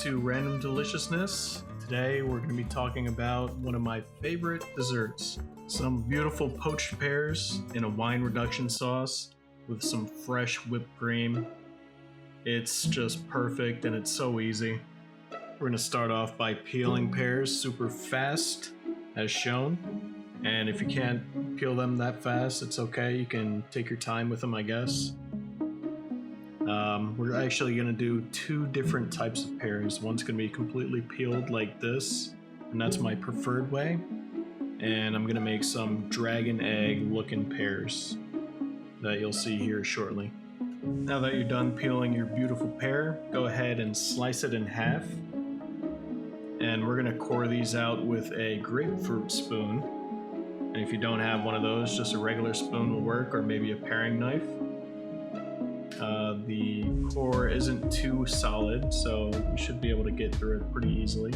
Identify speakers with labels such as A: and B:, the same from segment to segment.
A: to Random Deliciousness. Today we're going to be talking about one of my favorite desserts. Some beautiful poached pears in a wine reduction sauce with some fresh whipped cream. It's just perfect and it's so easy. We're going to start off by peeling pears super fast as shown. And if you can't peel them that fast, it's okay. You can take your time with them, I guess. We're actually going to do two different types of pears. One's going to be completely peeled like this, and that's my preferred way. And I'm going to make some dragon egg looking pears that you'll see here shortly. Now that you're done peeling your beautiful pear, go ahead and slice it in half. And we're going to core these out with a grapefruit spoon. And if you don't have one of those, just a regular spoon will work, or maybe a paring knife. The core isn't too solid, so you should be able to get through it pretty easily.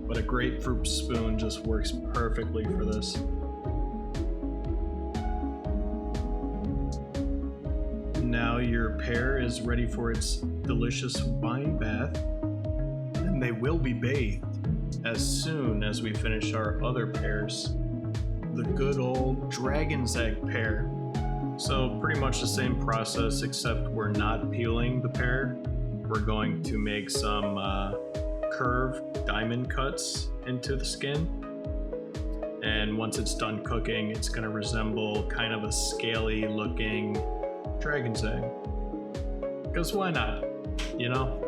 A: But a grapefruit spoon just works perfectly for this. Now your pear is ready for its delicious wine bath, and they will be bathed as soon as we finish our other pears. The good old dragon's egg pear. So pretty much the same process, except we're not peeling the pear. We're going to make some curved diamond cuts into the skin. And once it's done cooking, it's going to resemble kind of a scaly looking dragon's egg. Because why not, you know?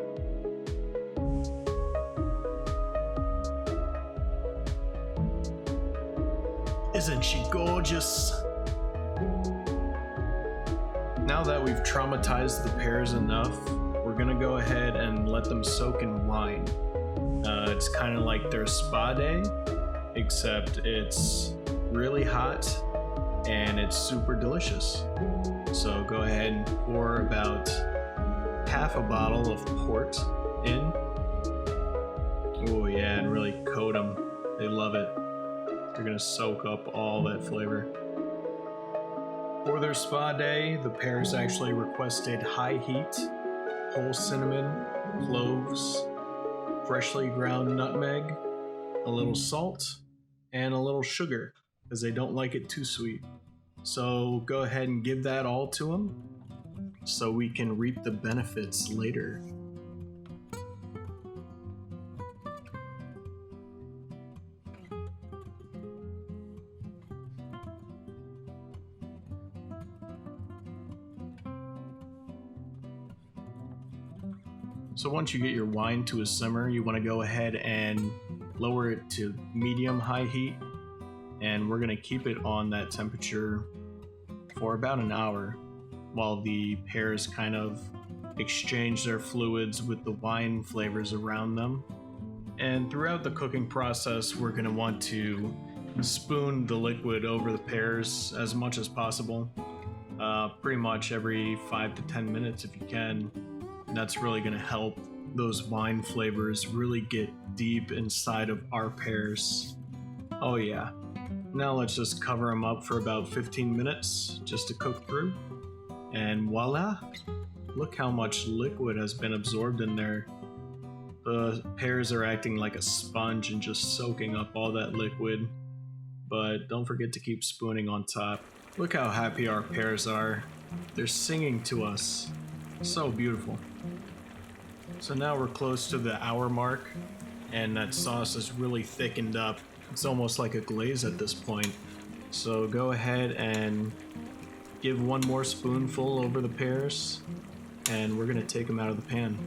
A: Isn't she gorgeous? Now that we've traumatized the pears enough, we're gonna go ahead and let them soak in wine. It's kind of like their spa day, except it's really hot and it's super delicious. So go ahead and pour about half a bottle of port in. Oh yeah, and really coat them. They love it. They're gonna soak up all that flavor. For their spa day, the pears actually requested high heat, whole cinnamon, cloves, freshly ground nutmeg, a little salt, and a little sugar, because they don't like it too sweet. So go ahead and give that all to them, so we can reap the benefits later. So once you get your wine to a simmer, you want to go ahead and lower it to medium-high heat, and we're going to keep it on that temperature for about an hour while the pears kind of exchange their fluids with the wine flavors around them. And throughout the cooking process, we're going to want to spoon the liquid over the pears as much as possible, pretty much every 5 to 10 minutes if you can. That's really going to help those wine flavors really get deep inside of our pears. Oh yeah. Now let's just cover them up for about 15 minutes just to cook through. And voila! Look how much liquid has been absorbed in there. The pears are acting like a sponge and just soaking up all that liquid. But don't forget to keep spooning on top. Look how happy our pears are. They're singing to us. So beautiful. So now we're close to the hour mark, and that sauce is really thickened up. It's almost like a glaze at this point. So go ahead and give one more spoonful over the pears, and we're gonna take them out of the pan.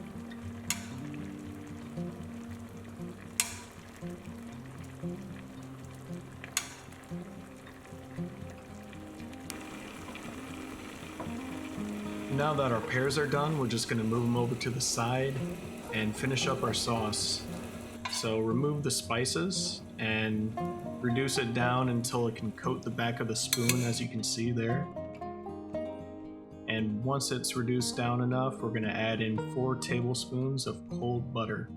A: Now that our pears are done, we're just going to move them over to the side and finish up our sauce. So remove the spices and reduce it down until it can coat the back of the spoon, as you can see there. And once it's reduced down enough, we're going to add in 4 tablespoons of cold butter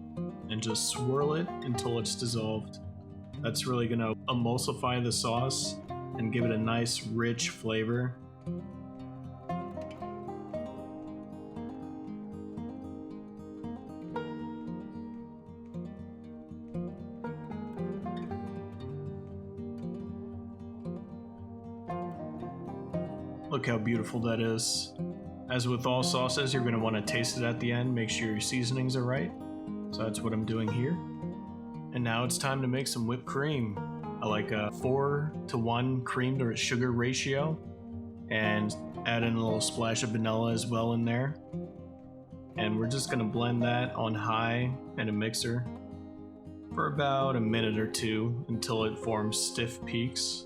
A: and just swirl it until it's dissolved. That's really going to emulsify the sauce and give it a nice rich flavor. Look how beautiful that is. As with all sauces, you're going to want to taste it at the end, make sure your seasonings are right. So that's what I'm doing here. And now it's time to make some whipped cream. I like a 4:1 cream to sugar ratio, and add in a little splash of vanilla as well in there. And we're just going to blend that on high in a mixer for about a minute or two until it forms stiff peaks.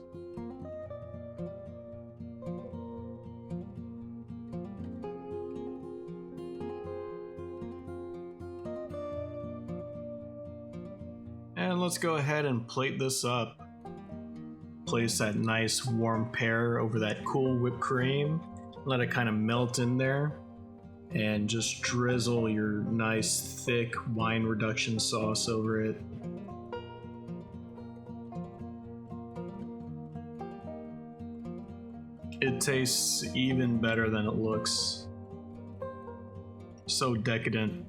A: And let's go ahead and plate this up. Place that nice warm pear over that cool whipped cream. Let it kind of melt in there. And just drizzle your nice thick wine reduction sauce over it. It tastes even better than it looks. So decadent.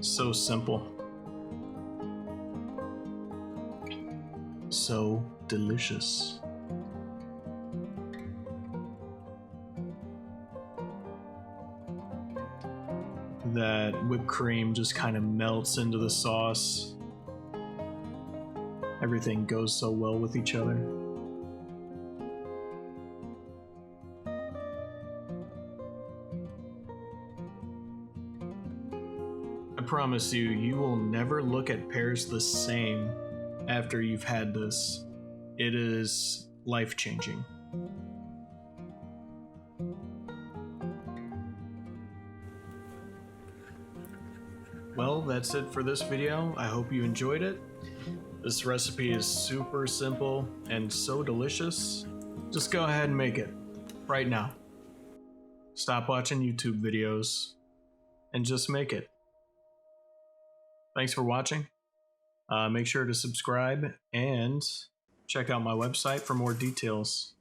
A: So simple. So delicious. That whipped cream just kind of melts into the sauce. Everything goes so well with each other. I promise you, you will never look at pears the same after you've had this. It is life-changing. Well, that's it for this video. I hope you enjoyed it. This recipe is super simple and so delicious. Just go ahead and make it right now. Stop watching YouTube videos and just make it. Thanks for watching. Make sure to subscribe and check out my website for more details.